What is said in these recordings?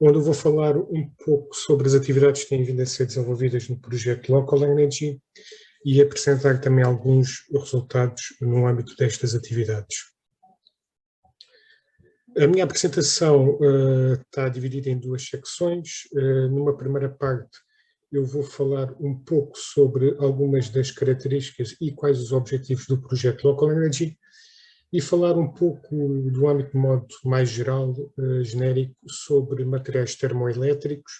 onde eu vou falar um pouco sobre as atividades que têm vindo a ser desenvolvidas no projeto Local Energy e apresentar também alguns resultados no âmbito destas atividades. A minha apresentação está dividida em duas secções. Numa primeira parte, eu vou falar um pouco sobre algumas das características e quais os objetivos do projeto Local Energy e falar um pouco do âmbito de modo mais geral, genérico, sobre materiais termoelétricos,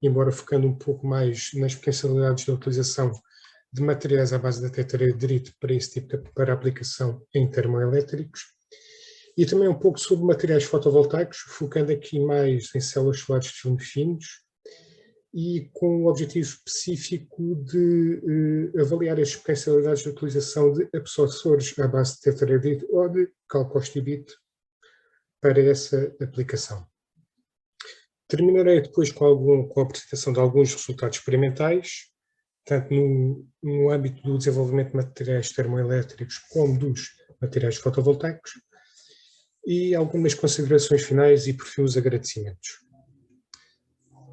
embora focando um pouco mais nas potencialidades da utilização de materiais à base da tetraederite para aplicação em termoelétricos, e também um pouco sobre materiais fotovoltaicos, focando aqui mais em células solares de filme finos, e com o objetivo específico de avaliar as potencialidades de utilização de absorções à base de tetraederite ou de calcostibite para essa aplicação. Terminarei depois com a apresentação de alguns resultados experimentais, tanto no âmbito do desenvolvimento de materiais termoelétricos como dos materiais fotovoltaicos, e algumas considerações finais e, por fim, os agradecimentos.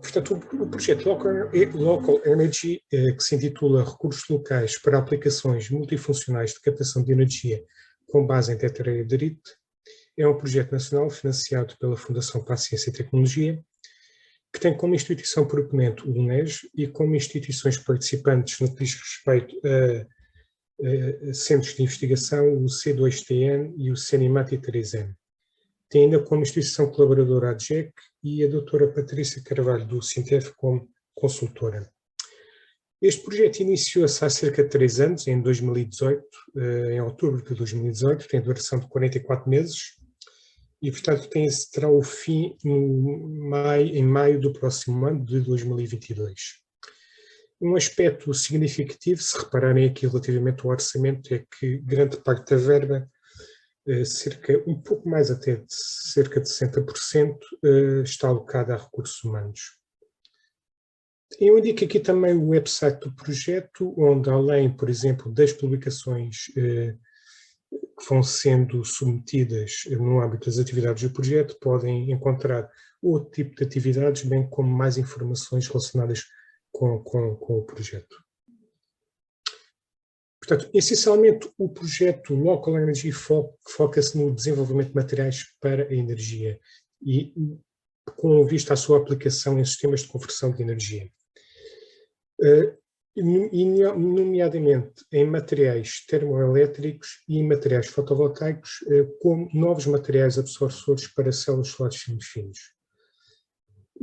Portanto, o projeto Local Energy, que se intitula Recursos Locais para Aplicações Multifuncionais de Captação de Energia com base em tetraederite, é um projeto nacional financiado pela Fundação para a Ciência e Tecnologia, que tem como instituição proponente o UNES e como instituições participantes no que diz respeito a centros de investigação, o C2TN e o CENIMAT-3N. Tem ainda como instituição colaboradora a DGEC e a doutora Patrícia Carvalho do Sintef como consultora. Este projeto iniciou-se há cerca de 3 anos, em 2018, em outubro de 2018, tem duração de 44 meses e, portanto, terá o fim em maio do próximo ano, de 2022. Um aspecto significativo, se repararem aqui relativamente ao orçamento, é que grande parte da verba, um pouco mais até de cerca de 60%, está alocada a recursos humanos. Eu indico aqui também o website do projeto, onde além, por exemplo, das publicações que vão sendo submetidas no âmbito das atividades do projeto, podem encontrar outro tipo de atividades, bem como mais informações relacionadas com o projeto. Portanto, essencialmente, o projeto Local Energy foca-se no desenvolvimento de materiais para a energia e com vista à sua aplicação em sistemas de conversão de energia. Nomeadamente em materiais termoelétricos e em materiais fotovoltaicos, como novos materiais absorçores para células solares finos.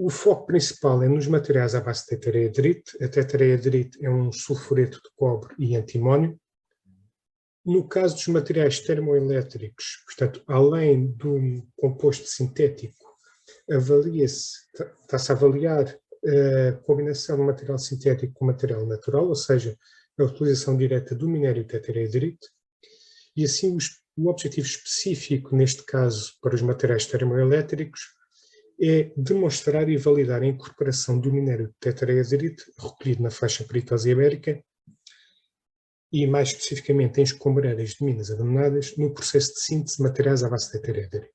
O foco principal é nos materiais à base de tetraederite. A tetraederite é um sulfureto de cobre e antimónio. No caso dos materiais termoelétricos, portanto, além do composto sintético, está-se a avaliar a combinação de material sintético com material natural, ou seja, a utilização direta do minério tetraederite, e assim o objetivo específico, neste caso, para os materiais termoelétricos, é demonstrar e validar a incorporação do minério tetraederite recolhido na faixa peritosa ibérica e, mais especificamente, em escombreiras de minas abandonadas, no processo de síntese de materiais à base de tetraederite.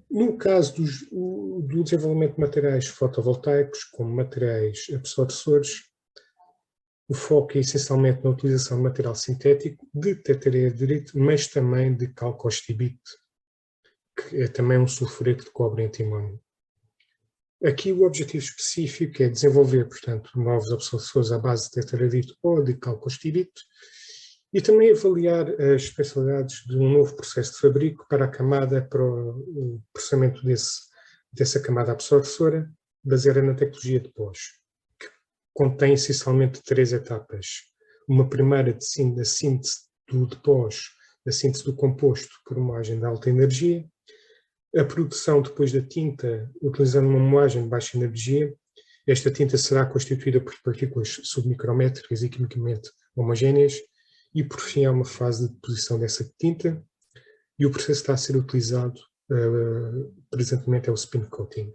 No caso do desenvolvimento de materiais fotovoltaicos, como materiais absorçores, o foco é essencialmente na utilização de material sintético de tetraederite, mas também de calcostibite, que é também um sulfureto de cobre e antimónio. Aqui o objetivo específico é desenvolver, portanto, novos absorçores à base de tetraederite ou de calcostibite e também avaliar as especialidades de um novo processo de fabrico para o processamento dessa camada absorçora, baseada na tecnologia de pós, que contém essencialmente 3 etapas. Uma primeira da síntese do depós, da síntese do composto por moagem de alta energia, a produção depois da tinta utilizando uma moagem de baixa energia. Esta tinta será constituída por partículas submicrométricas e quimicamente homogéneas e, por fim, há uma fase de deposição dessa tinta e o processo está a ser utilizado, presentemente, é o spin coating.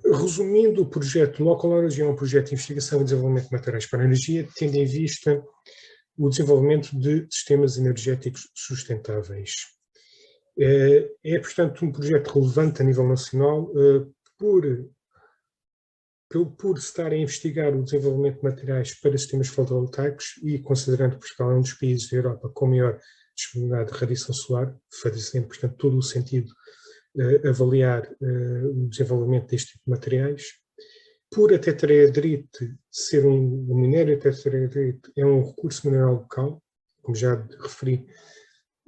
Resumindo, o projeto Local Energy é um projeto de investigação e desenvolvimento de materiais para a energia, tendo em vista o desenvolvimento de sistemas energéticos sustentáveis. Portanto, um projeto relevante a nível nacional por estar a investigar o desenvolvimento de materiais para sistemas fotovoltaicos e considerando que Portugal é um dos países da Europa com maior disponibilidade de radiação solar, fazendo, portanto, todo o sentido avaliar o desenvolvimento deste tipo de materiais. Por a tetraedrite ser o minério tetraedrite é um recurso mineral local, como já referi,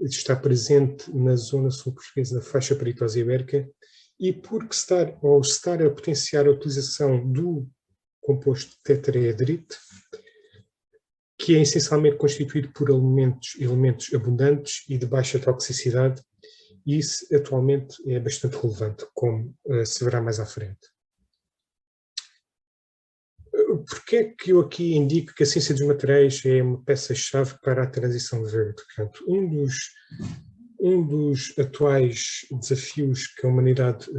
está presente na zona sul portuguesa da faixa peritosa ibérica, e porque estar a potenciar a utilização do composto tetraedrite, que é essencialmente constituído por elementos abundantes e de baixa toxicidade, e isso atualmente é bastante relevante, como se verá mais à frente. Porquê é que eu aqui indico que a ciência dos materiais é uma peça-chave para a transição verde? Portanto, um dos atuais desafios que a humanidade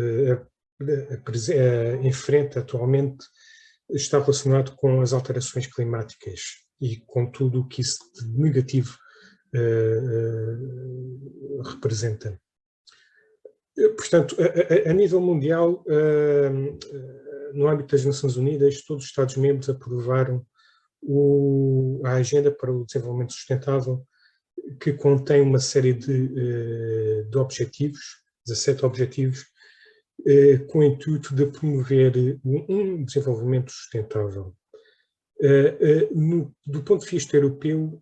enfrenta atualmente está relacionado com as alterações climáticas e com tudo o que isso de negativo representa. Portanto, a nível mundial, no âmbito das Nações Unidas, todos os Estados-membros aprovaram a Agenda para o Desenvolvimento Sustentável, que contém uma série de objetivos, 17 objetivos, com o intuito de promover um desenvolvimento sustentável. Do ponto de vista europeu,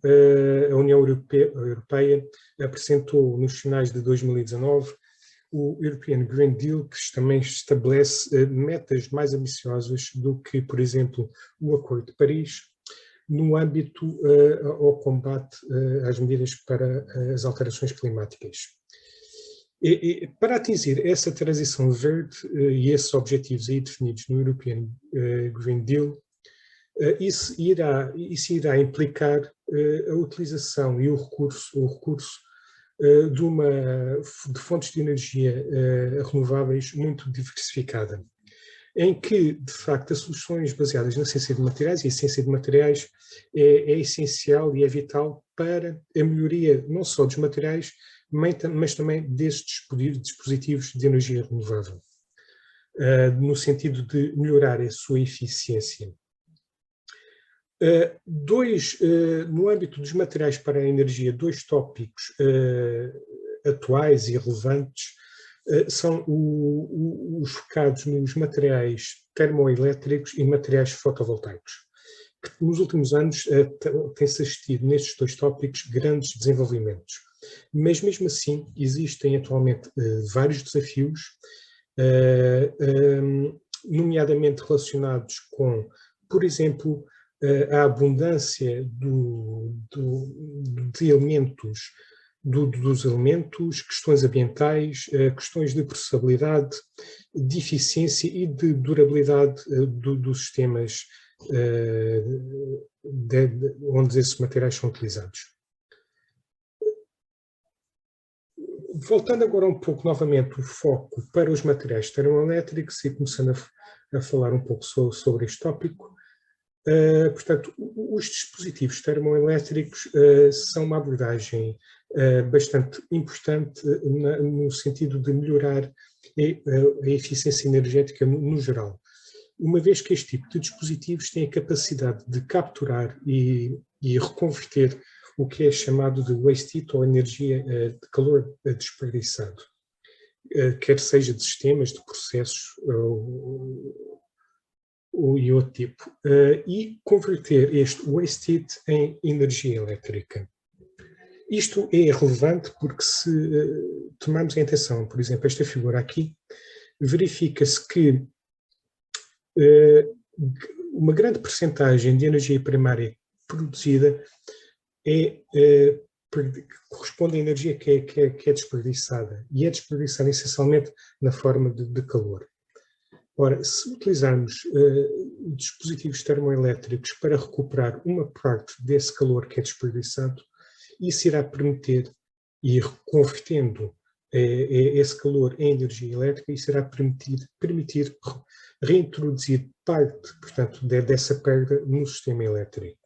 a União Europeia apresentou nos finais de 2019 o European Green Deal, que também estabelece metas mais ambiciosas do que, por exemplo, o Acordo de Paris, no âmbito ao combate às medidas para as alterações climáticas. Para atingir essa transição verde e esses objetivos aí definidos no European Green Deal, isso irá implicar a utilização e o recurso de fontes de energia renováveis muito diversificada, em que, de facto, as soluções baseadas na ciência de materiais, e a ciência de materiais é essencial e é vital para a melhoria não só dos materiais, mas também destes dispositivos de energia renovável, no sentido de melhorar a sua eficiência. No âmbito dos materiais para a energia, dois tópicos atuais e relevantes são os focados nos materiais termoelétricos e materiais fotovoltaicos, que nos últimos anos tem-se assistido nestes dois tópicos grandes desenvolvimentos. Mas mesmo assim existem atualmente vários desafios, nomeadamente relacionados com, por exemplo, a abundância de elementos, dos elementos, questões ambientais, questões de processabilidade, de eficiência e de durabilidade dos sistemas onde esses materiais são utilizados. Voltando agora um pouco novamente o foco para os materiais termoelétricos e começando a falar um pouco sobre este tópico. Portanto, os dispositivos termoelétricos são uma abordagem bastante importante no sentido de melhorar a eficiência energética no geral, uma vez que este tipo de dispositivos tem a capacidade de capturar e reconverter o que é chamado de waste heat, ou energia de calor desperdiçado, quer seja de sistemas, de processos e outro tipo, e converter este waste heat em energia elétrica. Isto é relevante porque, se tomarmos em atenção, por exemplo, esta figura aqui, verifica-se que uma grande percentagem de energia primária produzida corresponde à energia que é desperdiçada, e é desperdiçada essencialmente na forma de calor. Ora, se utilizarmos dispositivos termoelétricos para recuperar uma parte desse calor que é desperdiçado, isso irá permitir, e convertendo esse calor em energia elétrica, isso irá permitir reintroduzir parte, portanto, dessa perda no sistema elétrico.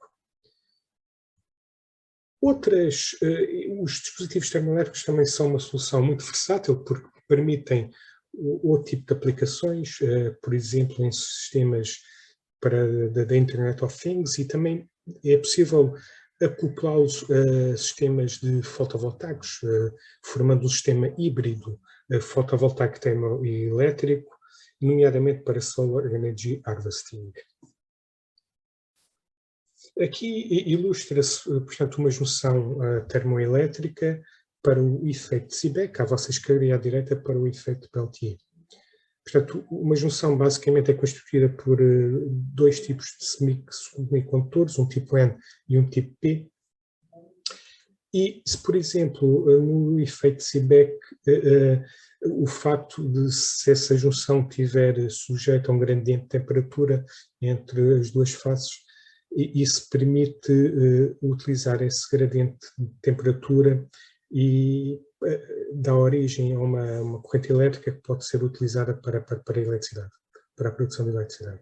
Os dispositivos termoelétricos também são uma solução muito versátil porque permitem outro tipo de aplicações, por exemplo, em sistemas da Internet of Things, e também é possível acoplá-los a sistemas de fotovoltaicos, formando um sistema híbrido fotovoltaico termoelétrico, nomeadamente para Solar Energy Harvesting. Aqui ilustra-se, portanto, uma junção termoelétrica para o efeito de Seebeck, à vossa esquerda e à direita para o efeito de Peltier. Portanto, uma junção basicamente é constituída por dois tipos de semicondutores, um tipo N e um tipo P. E se, por exemplo, no efeito de Seebeck, o facto de se essa junção estiver sujeita a um gradiente de temperatura entre as duas faces, isso permite utilizar esse gradiente de temperatura e dá origem a uma corrente elétrica que pode ser utilizada para a eletricidade, para a produção de eletricidade.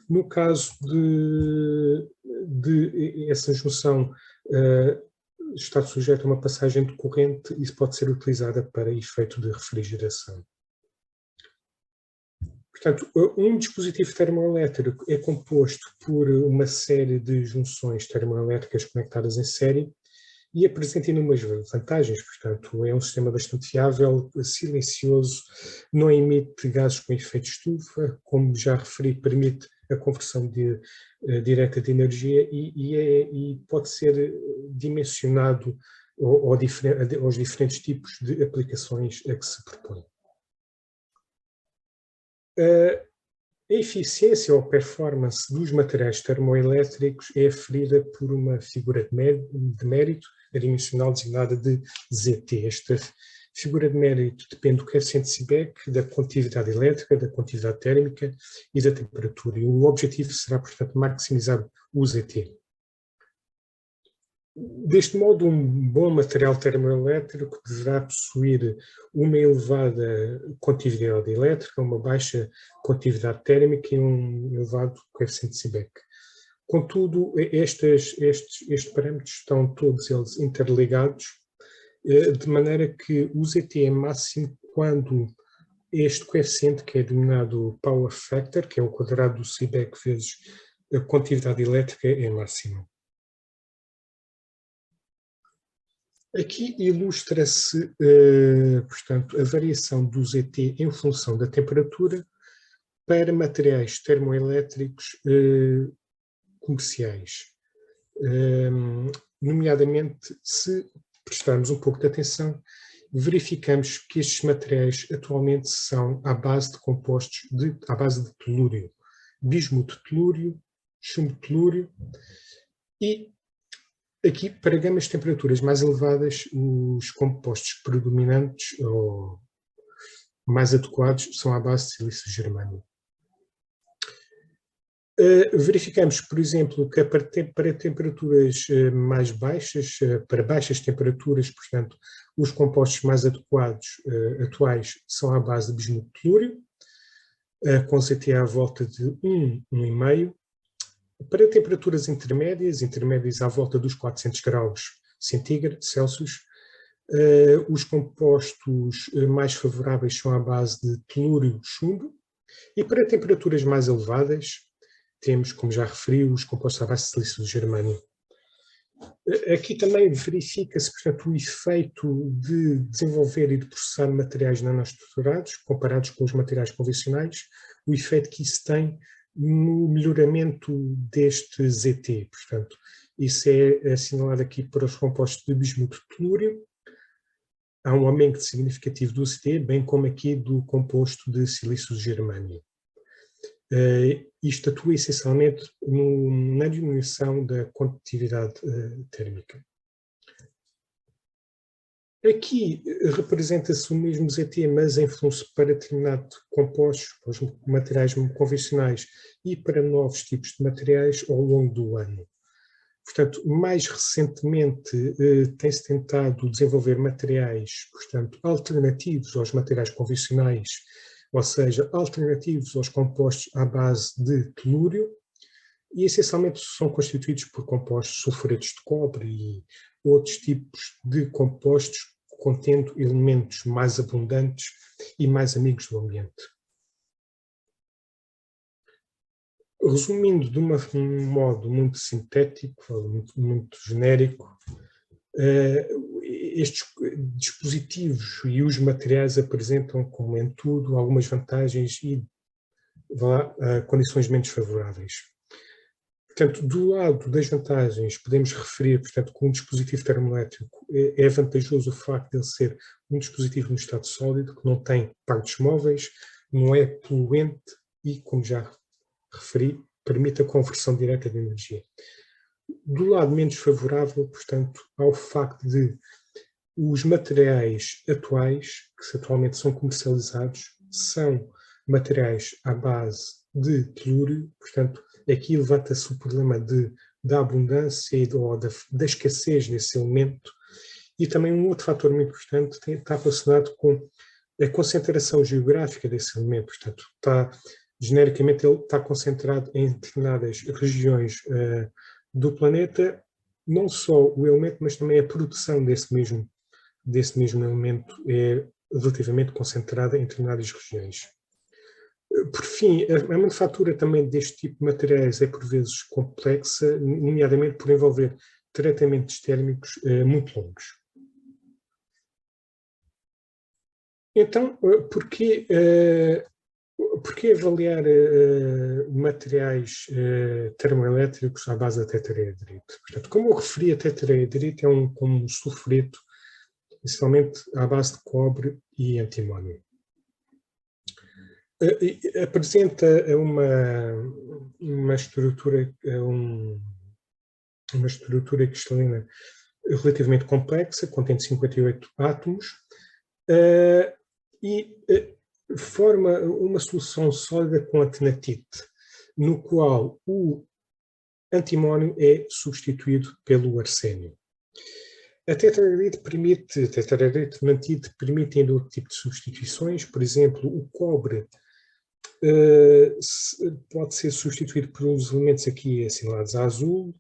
No caso de essa junção estar sujeita a uma passagem de corrente, isso pode ser utilizada para efeito de refrigeração. Portanto, um dispositivo termoelétrico é composto por uma série de junções termoelétricas conectadas em série e apresenta inúmeras vantagens. Portanto, é um sistema bastante fiável, silencioso, não emite gases com efeito de estufa, como já referi, permite a conversão direta de energia e pode ser dimensionado aos diferentes tipos de aplicações a que se propõe. A eficiência ou performance dos materiais termoelétricos é aferida por uma figura de mérito adimensional designada de ZT. Esta figura de mérito depende do coeficiente de Seebeck, da condutividade elétrica, da condutividade térmica e da temperatura. E o objetivo será, portanto, maximizar o ZT. Deste modo, um bom material termoelétrico deverá possuir uma elevada condutividade elétrica, uma baixa condutividade térmica e um elevado coeficiente de Seebeck. Contudo, estes parâmetros estão todos eles interligados, de maneira que o ZT é máximo quando este coeficiente, que é denominado Power Factor, que é o quadrado do Seebeck vezes a condutividade elétrica, é máxima. Aqui ilustra-se, portanto, a variação do ZT em função da temperatura para materiais termoelétricos comerciais. Nomeadamente, se prestarmos um pouco de atenção, verificamos que estes materiais atualmente são à base de compostos à base de telúrio, bismuto de telúrio, chumbo de telúrio, e aqui, para gamas de temperaturas mais elevadas, os compostos predominantes ou mais adequados são à base de silício de germânio. Verificamos, por exemplo, que para temperaturas mais baixas, para baixas temperaturas, portanto, os compostos mais adequados atuais são à base de bismuto de telúrio, com ZT à volta de 1,5. Para temperaturas intermédias à volta dos 400 graus Celsius, os compostos mais favoráveis são à base de telúrio-chumbo, e para temperaturas mais elevadas temos, como já referi, os compostos à base de silício de germânio. Aqui também verifica-se, portanto, o efeito de desenvolver e de processar materiais nanoestruturados, comparados com os materiais convencionais, o efeito que isso tem no melhoramento deste ZT. Portanto, isso é assinalado aqui para os compostos de bismuto de telúrio. Há um aumento significativo do ZT, bem como aqui do composto de silício de germânio. Isto atua essencialmente na diminuição da condutividade térmica. Aqui representa-se o mesmo ZT, mas em fluxo para determinados compostos, para os materiais convencionais e para novos tipos de materiais ao longo do ano. Portanto, mais recentemente tem-se tentado desenvolver materiais, portanto, alternativos aos materiais convencionais, ou seja, alternativos aos compostos à base de telúrio, e essencialmente são constituídos por compostos sulfuretos de cobre e outros tipos de compostos contendo elementos mais abundantes e mais amigos do ambiente. Resumindo de um modo muito sintético, muito genérico, estes dispositivos e os materiais apresentam, como em tudo, algumas vantagens e condições menos favoráveis. Portanto, do lado das vantagens, podemos referir, portanto, que um dispositivo termoelétrico é vantajoso o facto de ele ser um dispositivo no estado sólido, que não tem partes móveis, não é poluente e, como já referi, permite a conversão direta de energia. Do lado menos favorável, portanto, ao facto de os materiais atuais, que atualmente são comercializados, são materiais à base de telúrio, portanto, aqui levanta-se o problema da abundância ou da escassez desse elemento, e também um outro fator muito importante está relacionado com a concentração geográfica desse elemento, portanto, genericamente ele está concentrado em determinadas regiões do planeta, não só o elemento, mas também a produção desse mesmo elemento é relativamente concentrada em determinadas regiões. Por fim, a manufatura também deste tipo de materiais é por vezes complexa, nomeadamente por envolver tratamentos térmicos muito longos. Então, porquê avaliar materiais termoelétricos à base da tetraedrite? Portanto, como eu referi, a tetraedrite é como um sulfureto, essencialmente à base de cobre e antimónio. Apresenta uma estrutura cristalina relativamente complexa, contém 58 átomos, e forma uma solução sólida com a tenatite, no qual o antimónio é substituído pelo arsênio. A tetraedrite mantida permite ainda outro tipo de substituições, por exemplo, o cobre pode ser substituído por uns elementos aqui assinalados a azul.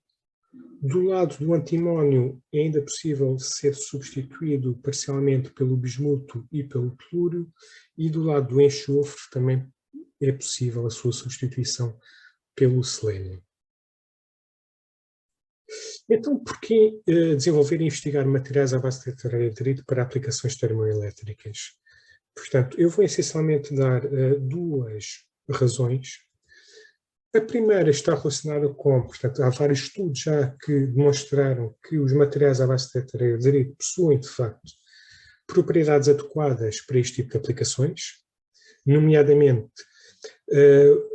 Do lado do antimónio é ainda possível ser substituído parcialmente pelo bismuto e pelo telúrio, e do lado do enxofre também é possível a sua substituição pelo selênio. Então, por que desenvolver e investigar materiais à base de tetraedrite para aplicações termoelétricas? Portanto, eu vou essencialmente dar duas razões. A primeira está relacionada com, portanto, há vários estudos já que demonstraram que os materiais à base de tetraedrite possuem, de facto, propriedades adequadas para este tipo de aplicações, nomeadamente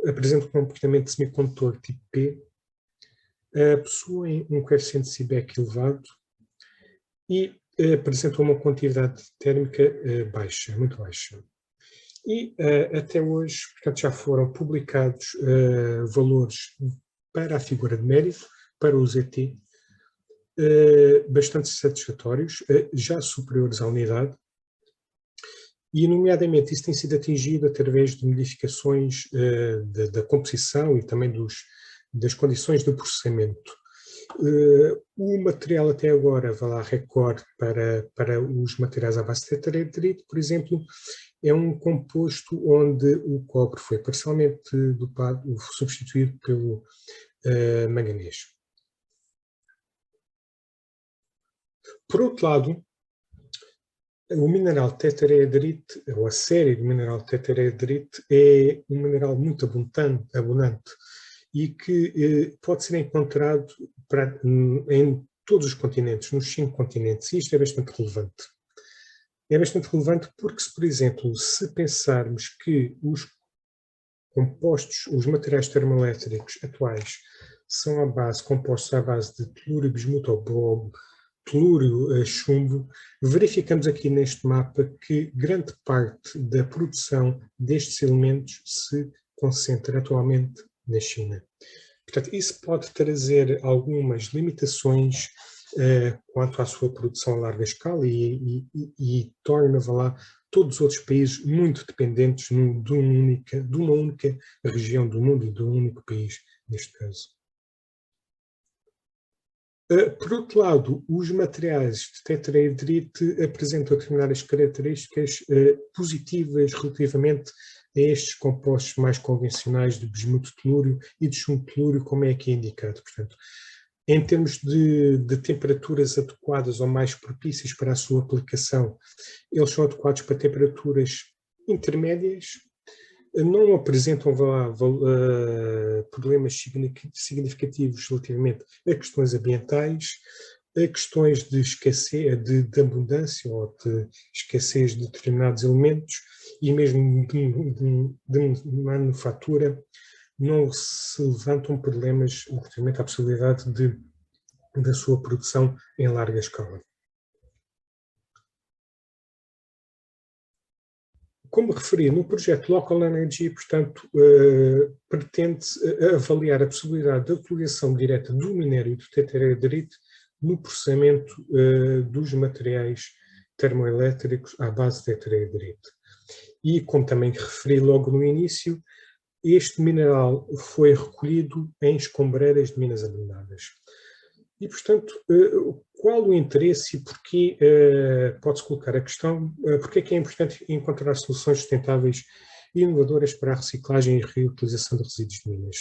apresentam um comportamento de semicondutor tipo P, possuem um coeficiente de Seebeck elevado e apresentam uma condutividade térmica baixa, muito baixa. E até hoje, portanto, já foram publicados valores para a figura de mérito, para o ZT, bastante satisfatórios, já superiores à unidade, e nomeadamente isso tem sido atingido através de modificações da composição e também das condições de processamento. O material até agora, recorde para os materiais à base de tetraedrite, por exemplo, é um composto onde o cobre foi parcialmente substituído pelo manganês. Por outro lado, o mineral tetraedrite, ou a série de mineral tetraedrite, é um mineral muito abundante e que pode ser encontrado em todos os continentes, nos 5 continentes, e isto é bastante relevante. É bastante relevante porque, por exemplo, se pensarmos que os compostos, os materiais termoelétricos atuais são compostos à base de telúrio, bismuto ou telúrio, chumbo, verificamos aqui neste mapa que grande parte da produção destes elementos se concentra atualmente na China. Portanto, isso pode trazer algumas limitações quanto à sua produção a larga escala e torna todos os outros países muito dependentes de uma única região do mundo e de um único país, neste caso. Por outro lado, os materiais de tetraedrite apresentam determinadas características positivas relativamente a estes compostos mais convencionais de bismuto telúrio e de chumbo telúrio, como é aqui indicado. Portanto, em termos de temperaturas adequadas ou mais propícias para a sua aplicação, eles são adequados para temperaturas intermédias, não apresentam problemas significativos relativamente a questões ambientais, a questões de escassez, de abundância ou de escassez de determinados elementos e mesmo de manufatura, não se levantam problemas relativamente à possibilidade da sua produção em larga escala. Como referi, no projeto Local Energy, portanto, pretende-se avaliar a possibilidade da utilização direta do minério do tetraedrite no processamento dos materiais termoelétricos à base de tetraedrite. E, como também referi logo no início, este mineral foi recolhido em escombreiras de minas abandonadas. E, portanto, qual o interesse e porquê, pode-se colocar a questão, porquê é que é importante encontrar soluções sustentáveis e inovadoras para a reciclagem e reutilização de resíduos de minas?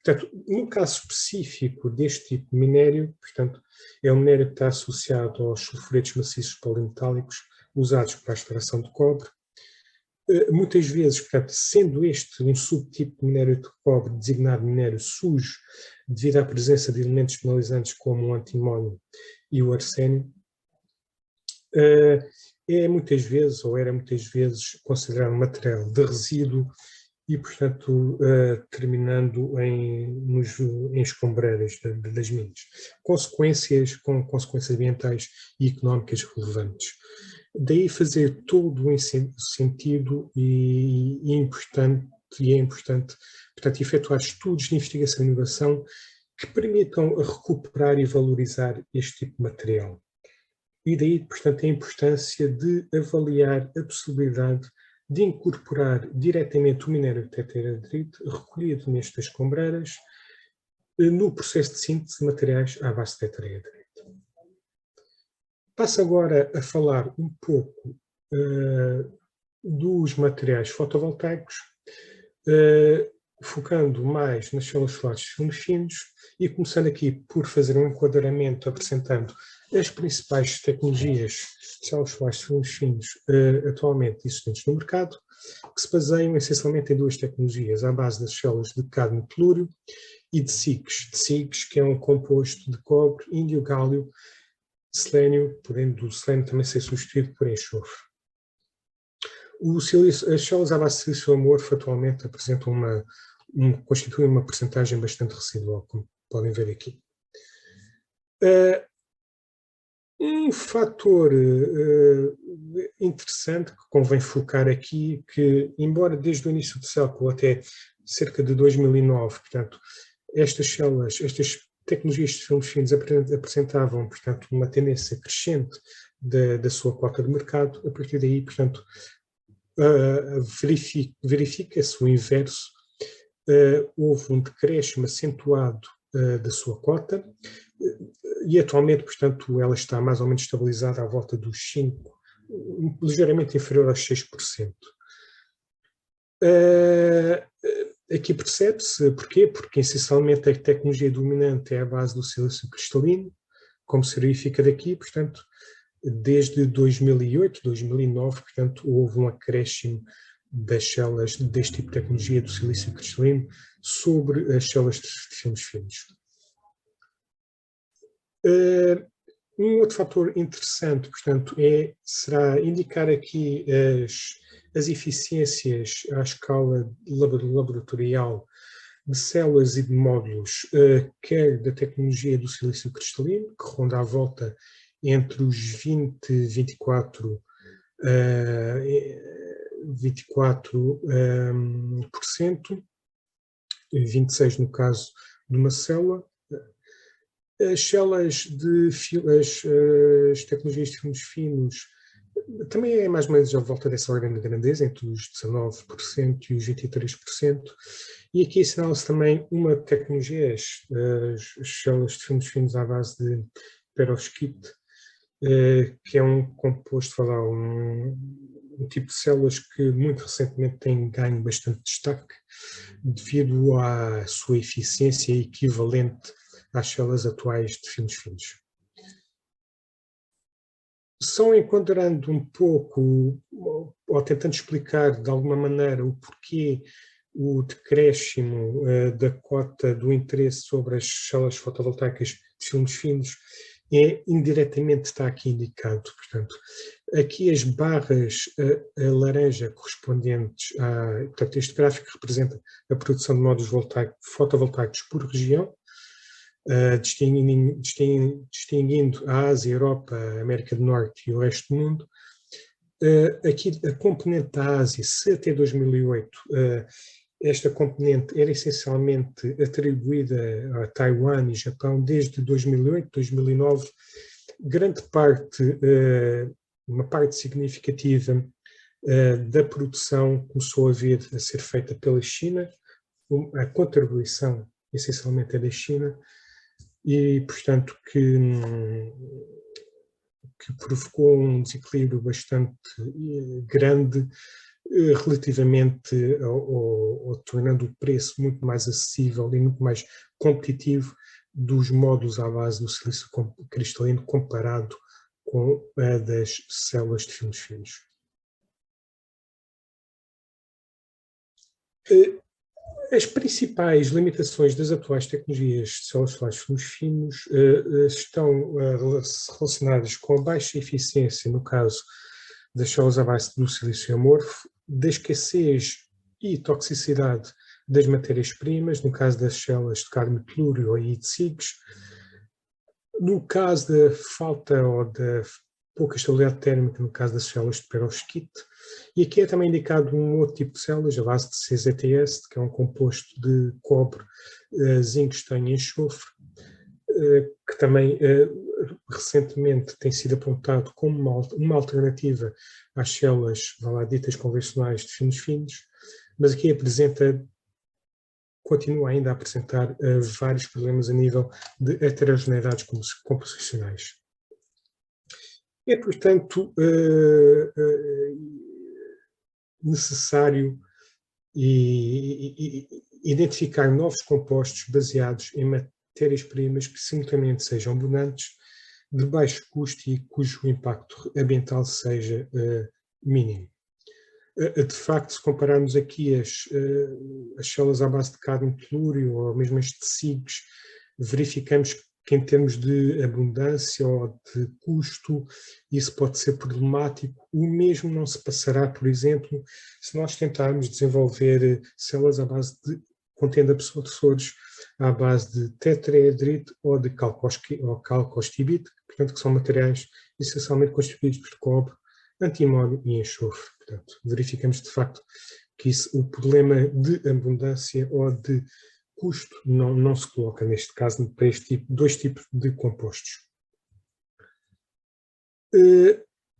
Portanto, no caso específico deste tipo de minério, portanto, é um minério que está associado aos sulfuretos maciços polimetálicos usados para a extração de cobre. Muitas vezes, portanto, sendo este um subtipo de minério de cobre designado minério sujo, devido à presença de elementos penalizantes como o antimónio e o arsénio, é muitas vezes, ou era muitas vezes, considerado um material de resíduo e, portanto, terminando em escombreiras das minas, com consequências ambientais e económicas relevantes. Daí fazer todo o sentido e é importante, portanto, efetuar estudos de investigação e inovação que permitam recuperar e valorizar este tipo de material. E daí, portanto, a importância de avaliar a possibilidade de incorporar diretamente o minério de tetraedrite recolhido nestas escombreiras no processo de síntese de materiais à base de tetraedrite. Passo agora a falar um pouco dos materiais fotovoltaicos, focando mais nas células solares de filmes finos e começando aqui por fazer um enquadramento apresentando as principais tecnologias de células solares de filmes finos atualmente existentes no mercado, que se baseiam essencialmente em duas tecnologias, à base das células de cádmio telúrio e de CIGS, que é um composto de cobre, índio, gálio, selênio, podendo o selênio também ser substituído por enxofre. As células à base de silício amorfo atualmente apresentam constituem uma percentagem bastante residual, como podem ver aqui. Um fator interessante que convém focar aqui, que embora desde o início do século até cerca de 2009, portanto, estas tecnologias de filmes finos apresentavam, portanto, uma tendência crescente da sua cota de mercado. A partir daí, portanto, verifica-se o inverso. Houve um decréscimo acentuado da sua cota e atualmente, portanto, ela está mais ou menos estabilizada à volta dos 5%, ligeiramente inferior aos 6%. Aqui percebe-se porquê? Porque essencialmente a tecnologia dominante é a base do silício cristalino, como se verifica daqui, portanto, desde 2008, 2009, portanto, houve um acréscimo das células deste tipo de tecnologia do silício cristalino sobre as células de filmes finos. Um outro fator interessante, portanto, será indicar aqui as eficiências à escala laboratorial de células e de módulos, quer da tecnologia do silício cristalino, que ronda à volta entre os 20 e 24%, e 26% no caso de uma célula. As tecnologias de filmes finos Também é mais ou menos à volta dessa ordem de grandeza, entre os 19% e os 23%. E aqui assinala-se também uma tecnologia, as células de filmes finos à base de perovskite, que é um composto, um tipo de células que muito recentemente tem ganho bastante destaque devido à sua eficiência equivalente às células atuais de filmes finos. Só enquadrando um pouco, ou tentando explicar de alguma maneira o porquê o decréscimo da cota do interesse sobre as células fotovoltaicas de filmes finos indiretamente está aqui indicado. Portanto, aqui as barras a laranja correspondentes portanto, este gráfico representa a produção de módulos fotovoltaicos por região, distinguindo a Ásia, a Europa, a América do Norte e o resto do mundo. Aqui a componente da Ásia, se até 2008 esta componente era essencialmente atribuída a Taiwan e Japão, desde 2008, 2009, grande parte, uma parte significativa da produção começou a vir a ser feita pela China, a contribuição essencialmente é da China, e portanto que provocou um desequilíbrio bastante grande relativamente ao tornando o preço muito mais acessível e muito mais competitivo dos módulos à base do silício cristalino comparado com a das células de filmes finos. As principais limitações das atuais tecnologias de células solares de filmes finos estão relacionadas com a baixa eficiência, no caso das células à base do silício amorfo, da escassez e toxicidade das matérias-primas, no caso das células de cádmio telúrio e de SIGs, no caso da falta ou da pouca estabilidade térmica, no caso das células de perovskite, e aqui é também indicado um outro tipo de células, a base de CZTS, que é um composto de cobre, zinco, estanho e enxofre, que também recentemente tem sido apontado como uma alternativa às células ditas convencionais de filmes finos, mas aqui continua ainda a apresentar vários problemas a nível de heterogeneidades composicionais. É, portanto, necessário identificar novos compostos baseados em matérias-primas que simultaneamente sejam abundantes, de baixo custo e cujo impacto ambiental seja mínimo. De facto, se compararmos aqui as células à base de cádmio telúrio ou mesmo as de SIGs, verificamos que em termos de abundância ou de custo, isso pode ser problemático. O mesmo não se passará, por exemplo, se nós tentarmos desenvolver células à base de contendo absorvores à base de tetraedrite ou de calcostibite, portanto, que são materiais essencialmente constituídos por cobre, antimónio e enxofre. Portanto, verificamos de facto que o problema de abundância ou de custo não se coloca neste caso para dois tipos de compostos.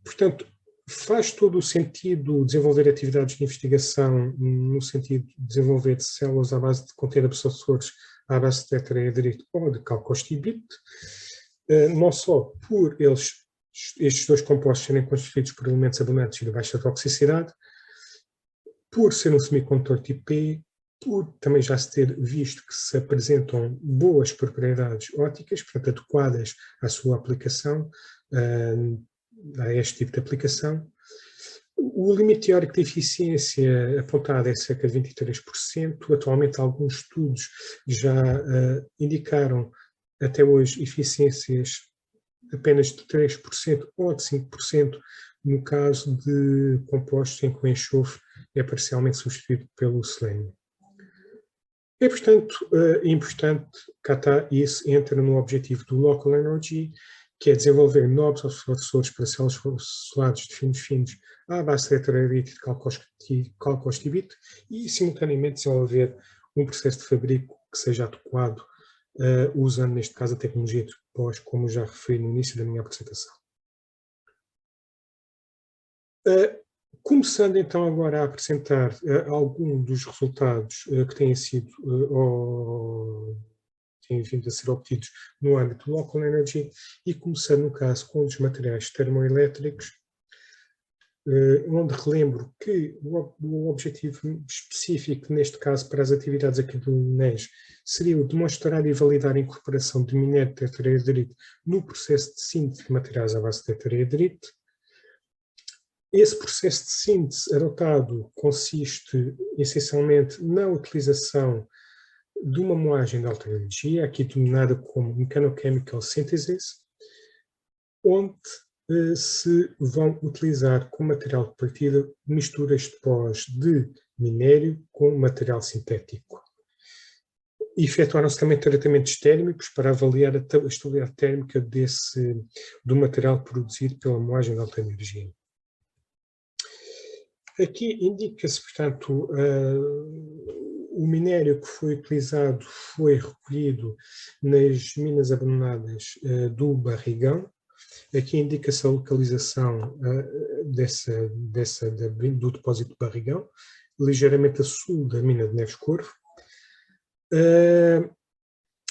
Portanto, faz todo o sentido desenvolver atividades de investigação no sentido de desenvolver células à base de conter absorvores à base de tetraedrite ou de calcostibite, não só por estes dois compostos serem constituídos por elementos abundantes e de baixa toxicidade, por ser um semicondutor tipo P, por também já se ter visto que se apresentam boas propriedades ópticas, portanto adequadas à sua aplicação, a este tipo de aplicação. O limite teórico de eficiência apontado é cerca de 23%. Atualmente alguns estudos já indicaram até hoje eficiências apenas de 3% ou de 5% no caso de compostos em que o enxofre é parcialmente substituído pelo selênio. É, portanto, importante, cá está, isso entra no objetivo do Local Energy, que é desenvolver novos absorvores para células solares de filmes finos à base de tetraedrite de calcostibite e, simultaneamente, desenvolver um processo de fabrico que seja adequado, usando, neste caso, a tecnologia de pós, como já referi no início da minha apresentação. Começando então agora a apresentar algum dos resultados que têm sido ou têm vindo a ser obtidos no âmbito do Local Energy e começando no caso com os materiais termoelétricos, onde relembro que o objetivo específico, neste caso para as atividades aqui do INES, seria o demonstrar e validar a incorporação de minério de tetraedrite no processo de síntese de materiais à base de tetraedrite. Esse processo de síntese adotado consiste essencialmente na utilização de uma moagem de alta energia, aqui denominada como Mechanochemical Synthesis, onde se vão utilizar como material de partida misturas de pós de minério com material sintético. Efetuaram-se também tratamentos térmicos para avaliar a estabilidade térmica do material produzido pela moagem de alta energia. Aqui indica-se, portanto, o minério que foi utilizado foi recolhido nas minas abandonadas do Barrigão. Aqui indica-se a localização do depósito do Barrigão, ligeiramente a sul da mina de Neves Corvo.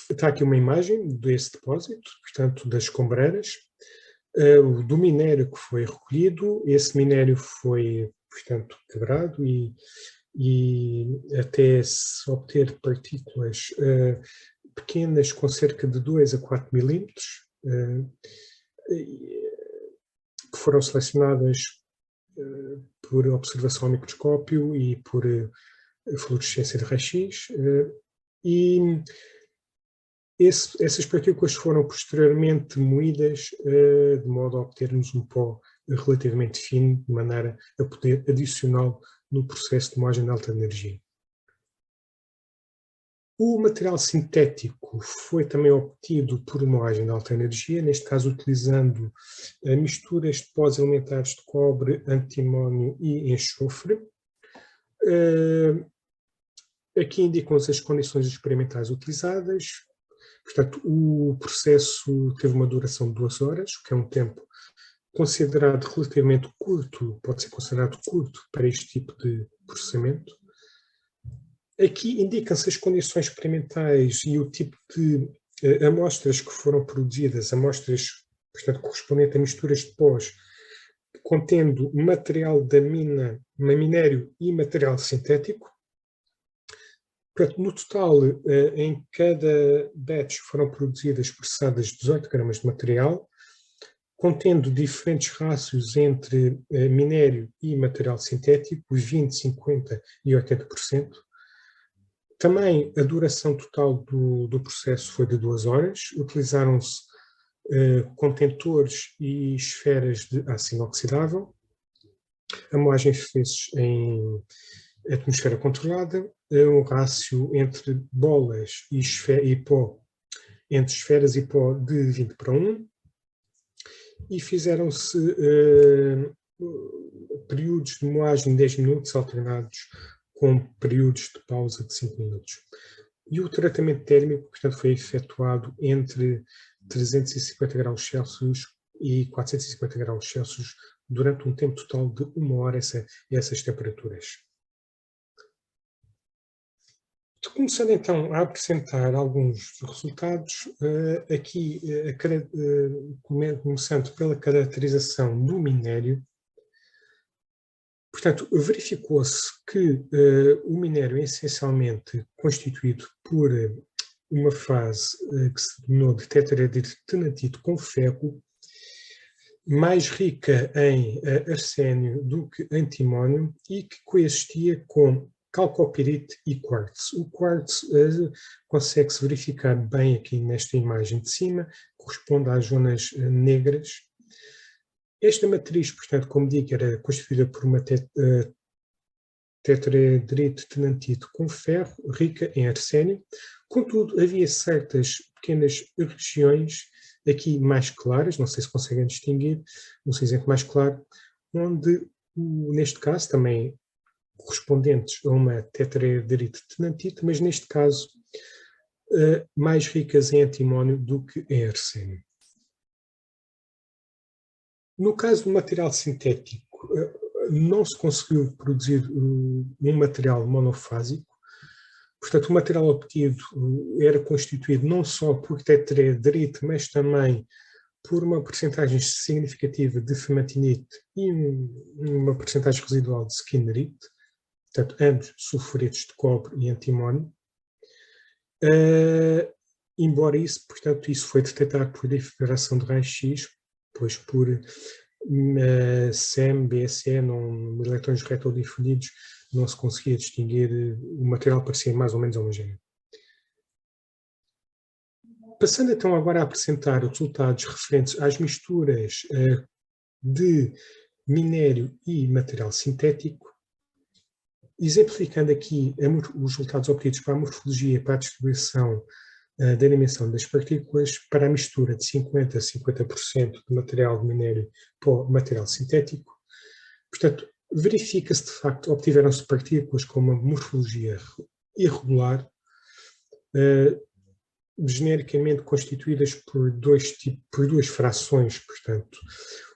Está aqui uma imagem desse depósito, portanto, das escombreiras, do minério que foi recolhido. Esse minério foi, portanto, quebrado e até se obter partículas pequenas com cerca de 2 a 4 milímetros, que foram selecionadas por observação ao microscópio e por fluorescência de raio-x, e essas partículas foram posteriormente moídas de modo a obtermos um pó relativamente fino, de maneira a poder adicioná-lo no processo de moagem de alta energia. O material sintético foi também obtido por moagem de alta energia, neste caso utilizando misturas de pós elementares de cobre, antimónio e enxofre. Aqui indicam-se as condições experimentais utilizadas. Portanto, o processo teve uma duração de 2 horas, o que é um tempo considerado relativamente curto, pode ser considerado curto para este tipo de processamento. Aqui indicam-se as condições experimentais e o tipo de amostras que foram produzidas, amostras, portanto, correspondentes a misturas de pós, contendo material da mina, minério e material sintético. Portanto, no total, em cada batch foram produzidas, processadas 18 gramas de material, contendo diferentes rácios entre minério e material sintético, 20%, 50% e 80%. Também a duração total do processo foi de 2 horas. Utilizaram-se contentores e esferas de aço inoxidável. A moagem fez-se em atmosfera controlada, um rácio entre bolas e pó, entre esferas e pó de 20:1, e fizeram-se períodos de moagem de 10 minutos alternados com períodos de pausa de 5 minutos. E o tratamento térmico, portanto, foi efetuado entre 350 graus Celsius e 450 graus Celsius durante um tempo total de 1 hora, essas temperaturas. Começando então a apresentar alguns resultados, aqui começando pela caracterização do minério. Portanto, verificou-se que o minério é essencialmente constituído por uma fase que se denominou de tetraedrite com ferro, mais rica em arsénio do que antimónio e que coexistia com calcopirite e quartzo. O quartzo consegue-se verificar bem aqui nesta imagem de cima, corresponde às zonas negras. Esta matriz, portanto, como digo, era constituída por uma tetraedrite tenantite com ferro, rica em arsénio. Contudo, havia certas pequenas regiões aqui mais claras, não sei se conseguem distinguir, um cinzento mais claro, onde, neste caso, também correspondentes a uma tetraedrite tenantite, mas neste caso mais ricas em antimónio do que em arsénio. No caso do material sintético, não se conseguiu produzir um material monofásico. Portanto, o material obtido era constituído não só por tetraedrite, mas também por uma percentagem significativa de fematinite e uma percentagem residual de skinnерite, portanto, ambos sulfuretos de cobre e antimónio. Embora isso, portanto, isso foi detectado por difração de raio-x, pois por SEM, BSE, eletróns retrodifunidos, não se conseguia distinguir, o material parecia mais ou menos homogéneo. Passando então agora a apresentar os resultados referentes às misturas de minério e material sintético, exemplificando aqui os resultados obtidos para a morfologia e para a distribuição da dimensão das partículas, para a mistura de 50% a 50% de material de minério para o material sintético. Portanto, verifica-se de facto, obtiveram-se partículas com uma morfologia irregular, genericamente constituídas por duas frações, portanto,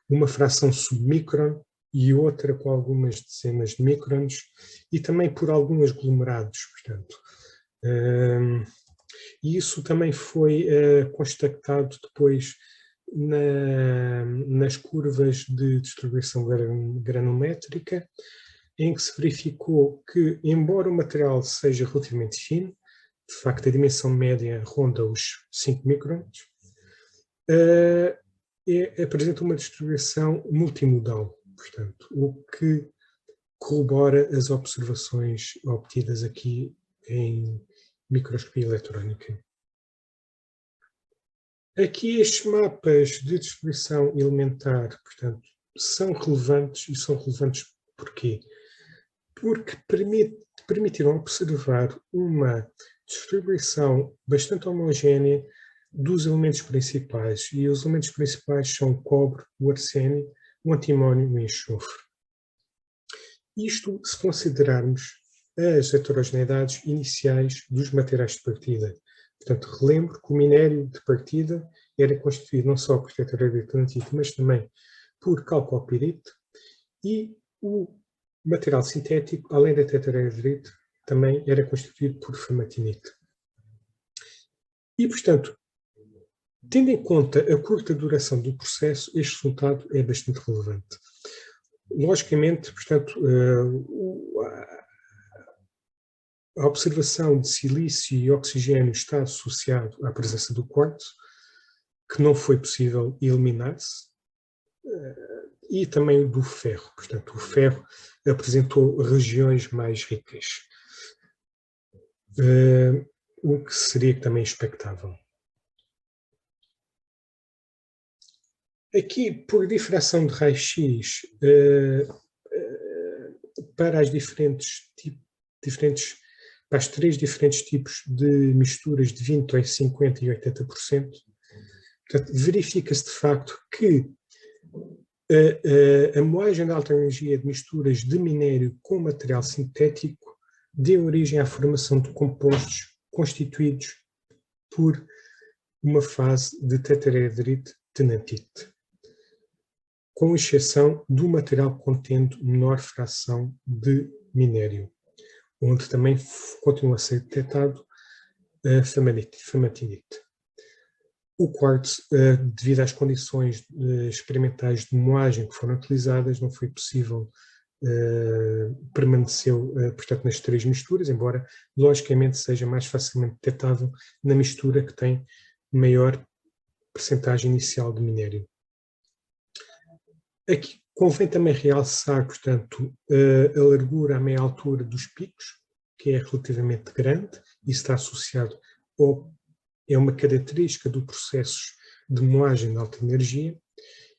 uma fração submicron e outra com algumas dezenas de microns, e também por alguns aglomerados, portanto. E isso também foi constatado depois nas curvas de distribuição granométrica, em que se verificou que, embora o material seja relativamente fino, de facto a dimensão média ronda os 5 microns, apresenta uma distribuição multimodal, portanto, o que corrobora as observações obtidas aqui em microscopia eletrónica. Aqui estes mapas de distribuição elementar, portanto, são relevantes, e são relevantes porquê? Porque permitiram observar uma distribuição bastante homogénea dos elementos principais, e os elementos principais são o cobre, o arsênio, o antimónio e o enxofre. Isto se considerarmos as heterogeneidades iniciais dos materiais de partida. Portanto, relembro que o minério de partida era constituído não só por tetraedrite, mas também por calcopirite, e o material sintético, além da tetraedrite, também era constituído por fematinite. E, portanto, tendo em conta a curta duração do processo, este resultado é bastante relevante. Logicamente, portanto, a observação de silício e oxigênio está associado à presença do quartzo, que não foi possível eliminar-se, e também do ferro. Portanto, o ferro apresentou regiões mais ricas, o que seria também expectável. Aqui, por difração de raio-x, para as para os 3 diferentes tipos de misturas de 20%, 50% e 80%, portanto, verifica-se de facto que a moagem de alta energia de misturas de minério com material sintético deu origem à formação de compostos constituídos por uma fase de tetraedrite-tenantite, com exceção do material contendo menor fração de minério, onde também continua a ser detectado a fematinite. O quartzo, devido às condições experimentais de moagem que foram utilizadas, não foi possível, permaneceu, portanto, nas 3 misturas, embora, logicamente, seja mais facilmente detectável na mistura que tem maior percentagem inicial de minério. Aqui convém também realçar, portanto, a largura à meia altura dos picos, que é relativamente grande, e está associado é uma característica do processo de moagem de alta energia,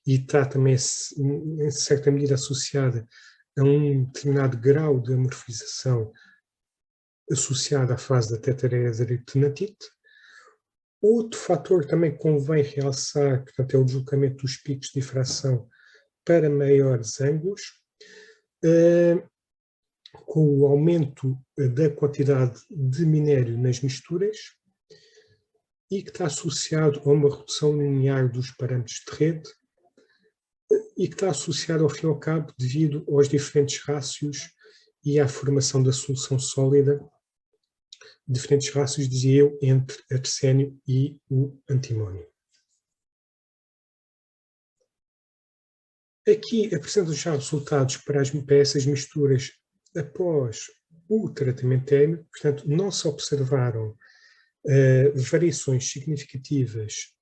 e está também, em certa medida, associada a um determinado grau de amorfização associado à fase da tetraedrite-tenantite. Outro fator que também convém realçar, portanto, é o deslocamento dos picos de difração para maiores ângulos, com o aumento da quantidade de minério nas misturas, e que está associado a uma redução linear dos parâmetros de rede, e que está associado, ao fim e ao cabo, devido aos diferentes rácios e à formação da solução sólida, diferentes rácios, dizia eu, entre arsénio e o antimónio. Aqui apresento já resultados para essas misturas após o tratamento térmico. Portanto, não se observaram variações significativas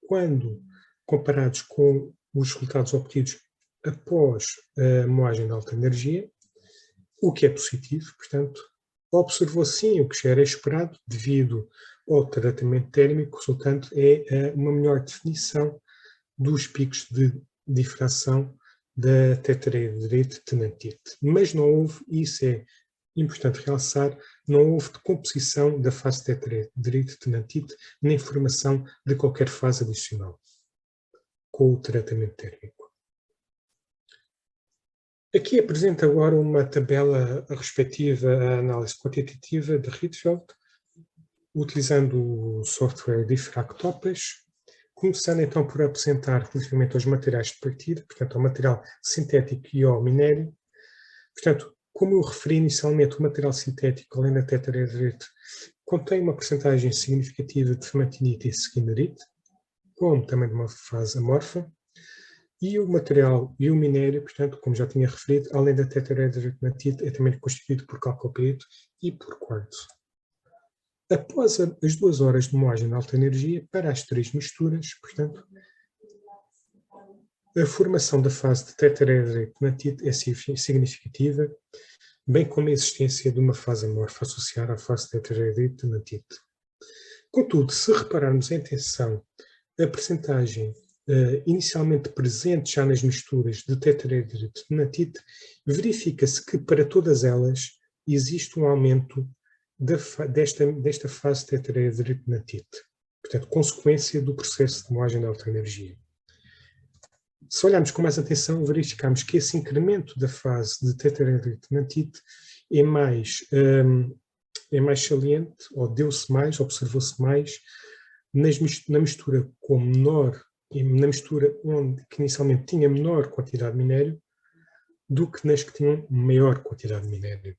quando comparados com os resultados obtidos após a moagem de alta energia, o que é positivo. Portanto, observou sim o que já era esperado devido ao tratamento térmico, resultante é uma melhor definição dos picos de difração da tetraedrite tenantite. Mas não houve, isso é importante realçar, não houve decomposição da fase tetraedrite tenantite, nem formação de qualquer fase adicional com o tratamento térmico. Aqui apresento agora uma tabela respectiva à análise quantitativa de Rietveld, utilizando o software Diffractopas, começando então por apresentar relativamente aos materiais de partida, portanto ao material sintético e ao minério. Portanto, como eu referi inicialmente, o material sintético, além da tetraedrite, contém uma percentagem significativa de fermantinite e sequinarite, como também de uma fase amorfa, e o material e o minério, portanto, como já tinha referido, além da tetraedritmatite, é também constituído por calcopirito e por quartzo. Após as 2 horas de moagem de alta energia, para as 3 misturas, portanto, a formação da fase de tetraedritmatite é significativa, bem como a existência de uma fase amorfa associada à fase de tetraedritmatite. Contudo, se repararmos em atenção a percentagem inicialmente presente já nas misturas de tetraedritmatite, verifica-se que para todas elas existe um aumento desta fase tetraedritmatite, portanto, consequência do processo de moagem de alta energia. Se olharmos com mais atenção, verificamos que esse incremento da fase de tetraedritmatite é mais saliente, ou deu-se mais, observou-se mais, na mistura com menor, na mistura que inicialmente tinha menor quantidade de minério, do que nas que tinham maior quantidade de minério.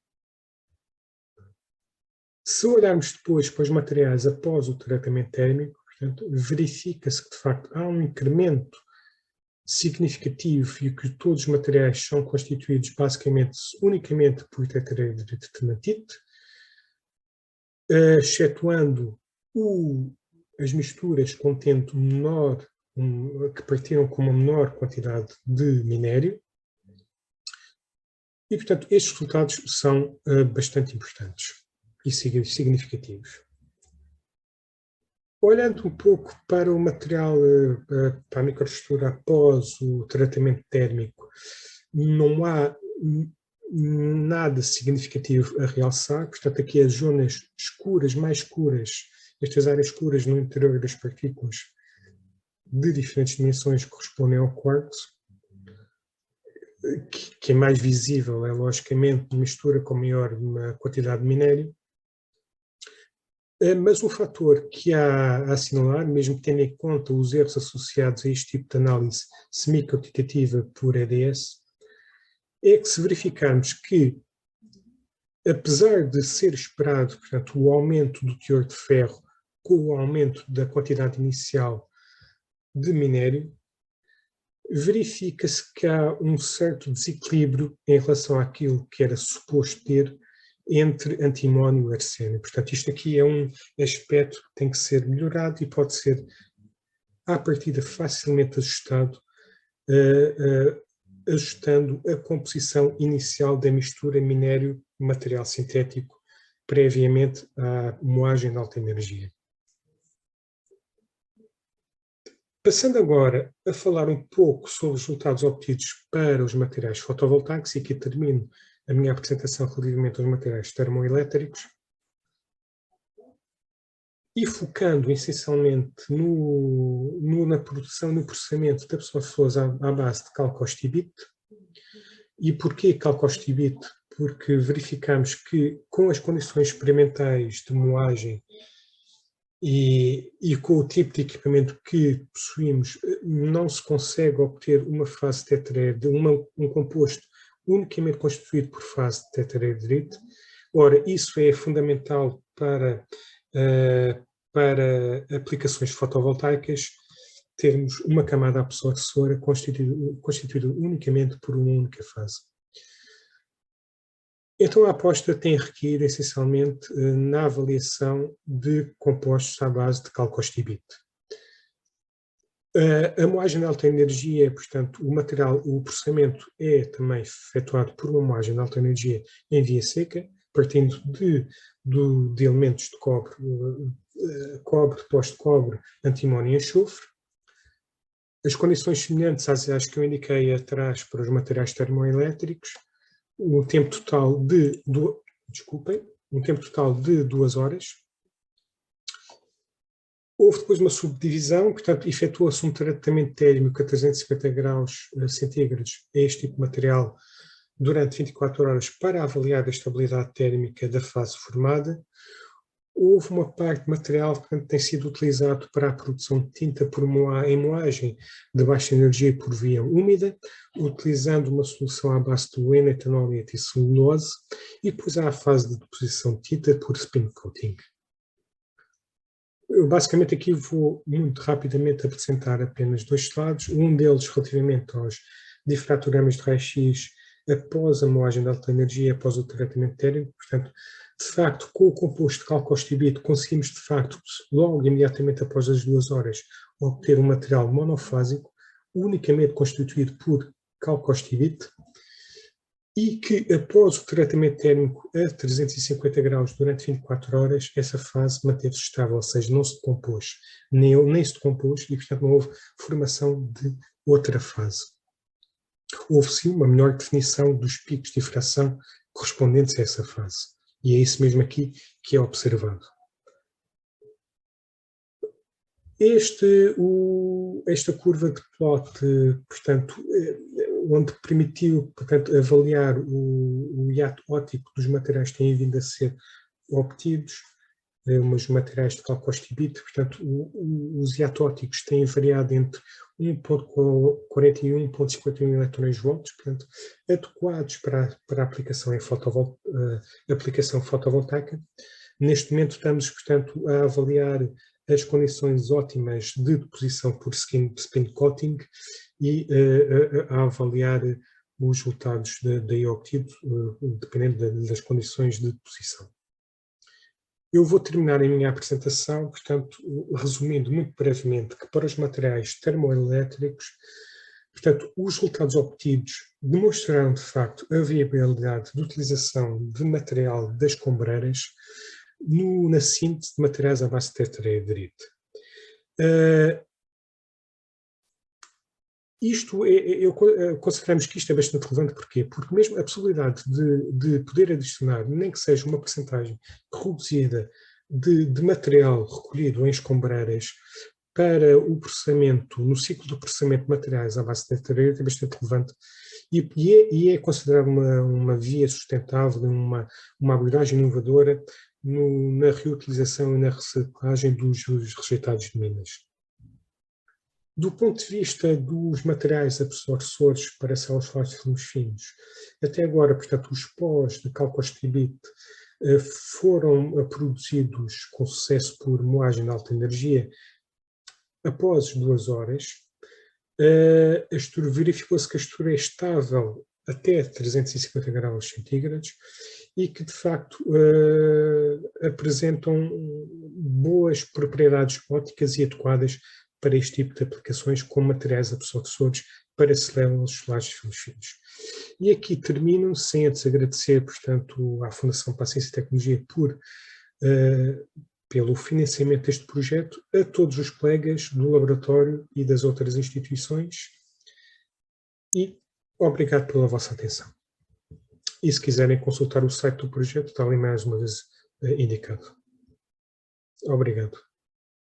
Se olharmos depois para os materiais após o tratamento térmico, portanto, verifica-se que de facto há um incremento significativo e que todos os materiais são constituídos basicamente unicamente por tetraedritmatite, excetuando as misturas contendo que partiram com uma menor quantidade de minério. E, portanto, estes resultados são bastante importantes e significativos. Olhando um pouco para o material, para a microestrutura após o tratamento térmico, não há nada significativo a realçar. Portanto, aqui as zonas escuras, mais escuras, estas áreas escuras no interior das partículas de diferentes dimensões correspondem ao quartzo, que é mais visível, é logicamente mistura com maior quantidade de minério. Mas um fator que há a assinalar, mesmo tendo em conta os erros associados a este tipo de análise semi-quantitativa por EDS, é que se verificarmos que, apesar de ser esperado, portanto, o aumento do teor de ferro com o aumento da quantidade inicial de minério, verifica-se que há um certo desequilíbrio em relação àquilo que era suposto ter entre antimónio e arsénio. Portanto, isto aqui é um aspecto que tem que ser melhorado e pode ser, à partida, facilmente ajustado, ajustando a composição inicial da mistura minério-material sintético previamente à moagem de alta energia. Passando agora a falar um pouco sobre os resultados obtidos para os materiais fotovoltaicos, e aqui termino a minha apresentação relativamente aos materiais termoelétricos, e focando essencialmente na produção e no processamento de absorções à base de calcostibite. E porquê calcostibite? Porque verificamos que, com as condições experimentais de moagem E com o tipo de equipamento que possuímos, não se consegue obter uma fase tetraedrite, um composto unicamente constituído por fase de tetraedrite. Ora, isso é fundamental para aplicações fotovoltaicas, termos uma camada absorvora constituída unicamente por uma única fase. Então a aposta tem requerido essencialmente na avaliação de compostos à base de calcostibite. A moagem de alta energia, portanto, o processamento é também efetuado por uma moagem de alta energia em via seca, partindo de elementos de cobre, pós-cobre, antimónio e enxofre. As condições semelhantes às que eu indiquei atrás para os materiais termoelétricos, um tempo total de 2 horas. Houve depois uma subdivisão, portanto, efetuou-se um tratamento térmico a 350 graus centígrados a este tipo de material durante 24 horas para avaliar a estabilidade térmica da fase formada. Houve uma parte de material que tem sido utilizado para a produção de tinta em moagem de baixa energia por via úmida, utilizando uma solução à base do N-etanol e etilcelulose, e depois há a fase de deposição de tinta por spin coating. Eu basicamente aqui vou muito rapidamente apresentar apenas 2 slides, um deles relativamente aos difratogramas de raio-x após a moagem de alta energia, após o tratamento térmico. Portanto, de facto, com o composto de calcostibite conseguimos, de facto, logo imediatamente após as 2 horas, obter um material monofásico, unicamente constituído por calcostibite, e que após o tratamento térmico a 350 graus durante 24 horas, essa fase manteve-se estável, ou seja, não se decompôs, nem se decompôs, e portanto não houve formação de outra fase. Houve sim uma melhor definição dos picos de difração correspondentes a essa fase. E é isso mesmo aqui que é observado. Esta curva de plot, portanto, onde permitiu, portanto, avaliar o hiato óptico dos materiais que têm vindo a ser obtidos, os materiais de calcostibite, portanto, os hiatos ópticos têm variado entre 1.41 e 1.51 eletronvolts, portanto, adequados para a aplicação aplicação fotovoltaica. Neste momento estamos, portanto, a avaliar as condições ótimas de deposição por spin coating e a avaliar os resultados daí obtidos, dependendo das condições de deposição. Eu vou terminar a minha apresentação, portanto, resumindo muito brevemente que para os materiais termoelétricos, portanto, os resultados obtidos demonstrarão, de facto, a viabilidade de utilização de material das combreiras na síntese de materiais à base de tetraedrite. Consideramos que isto é bastante relevante, porquê? Porque mesmo a possibilidade de poder adicionar, nem que seja uma percentagem reduzida de material recolhido em escombreiras para o processamento, no ciclo de processamento de materiais à base de tetraedrite é bastante relevante e é considerado uma via sustentável, uma abordagem inovadora na reutilização e na reciclagem dos rejeitados de minas. Do ponto de vista dos materiais absorvores para células solares de filmes finos, até agora, portanto, os pós de calcostibite foram produzidos com sucesso por moagem de alta energia após 2 horas. Verificou-se que a estrutura é estável até 350 graus centígrados e que, de facto, apresentam boas propriedades ópticas e adequadas para este tipo de aplicações com materiais absorvores para células solares de filmes finos. E aqui termino, sem antes agradecer, portanto, à Fundação para a Ciência e Tecnologia pelo financiamento deste projeto, a todos os colegas do laboratório e das outras instituições, e obrigado pela vossa atenção. E se quiserem consultar o site do projeto, está ali mais uma vez indicado. Obrigado.